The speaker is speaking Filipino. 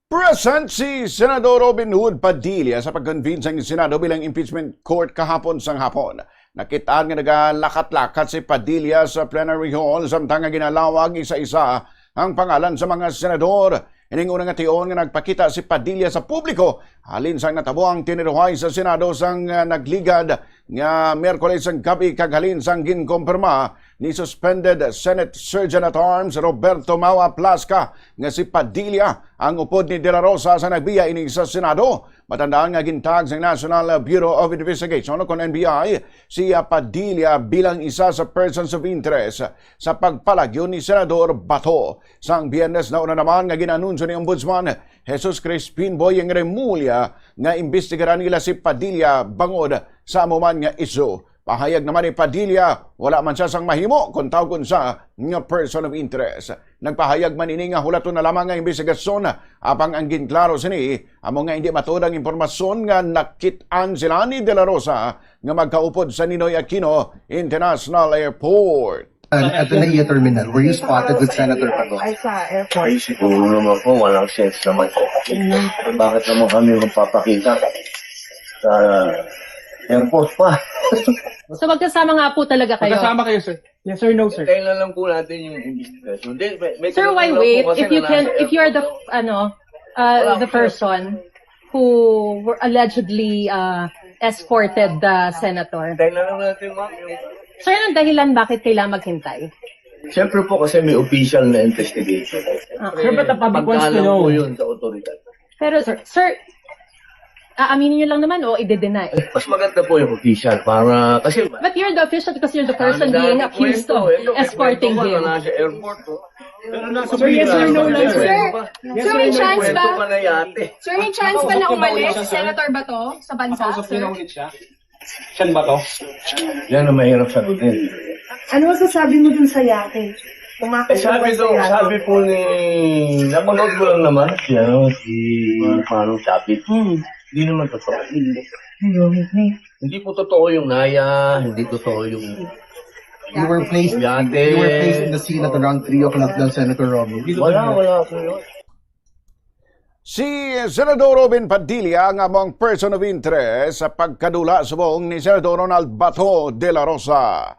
Present si Senador Robin Hood Padilla sa pag-convince ang Senado bilang impeachment court kahapon sang hapon. Nakitaan nga nagalakat-lakat si Padilla sa plenary hall samtang nga ginalawag isa-isa ang pangalan sa mga senador. Ining unang ation nga nagpakita si Padilla sa publiko halin sang natabo ang tiniruhay sa Senado sang nagligad nga Miyerkules ang gabi kaghalin sang ginkompirma ni suspended Senate Surgeon at Arms Roberto Maua Plasca nga si Padilla ang upod ni De La Rosa sa nagbiya ini sa Senado. Matandaan nga gintag sa National Bureau of Investigation o kon NBI si Padilla bilang isa sa persons of interest sa pagpalagyo ni Senador Bato. Sang Biyernes na una naman nga ginanunsyo ni Ombudsman Jesus Crispin Boyeng Remulla nga imbestigaran nila si Padilla bangod sa amuman nga isu. Pahayag naman ni Padilla, wala man siya sang mahimo kung tawag sa nga person of interest. Nagpahayag man ini nga hulaton na lamang nga investigasyon apang ang ginklaro sini amo nga hindi matudang impormasyon nga nakitaan sila ni De La Rosa nga magkaupod sa Ninoy Aquino International Airport. At the NAIA terminal, were you spotted with Senator Bato? Ay, sa airport. Ay, siguro naman po, walang sense naman po. Bakit naman kami magpapakita sa airport pa? So magkasama nga po talaga kayo. Magkasama kayo, sir. Yes or no, sir? Kailan lang po natin yung investigation. May Sir, why tinatawag wait po kasi if you na can nasa if you're the airport. the person who were allegedly escorted the senator? Kailan lang natin, ma'am, yung... Sir, anong dahilan bakit kailangan maghintay? Siyempre po kasi may official na investigation. Sir, but the public wants to Pagkaalam know. po yun sa otoridad. Pero sir, aaminin niyo lang naman o ide-deny? Mas maganda po yung official para... Kasi... But you're the official because you're the person Dami being na accused kwento, of escorting may kwento him. ka na nasa airport, oh. Pero nasa Sir, yes or no lang, sir? Sir, may chance kwento ba? ka na yate. Sir, may chance ba na umalis si Senator Bato sa bansa, sir? Siyan ba to? Yan ang mahirap sagutin. Ano masasabi mo dun sa yate? Sabi po ni... Napanood ko lang naman si Manong Chapit. Hindi naman totoo. Hindi po totoo yung naya, hindi totoo yung... You were placed in the scene at around 3 o'clock ng Senator Robin. Wala po yun. Si Senador Robin Padilla ang among person of interest sa pagkadula subong ni Senador Ronald Bato de la Rosa.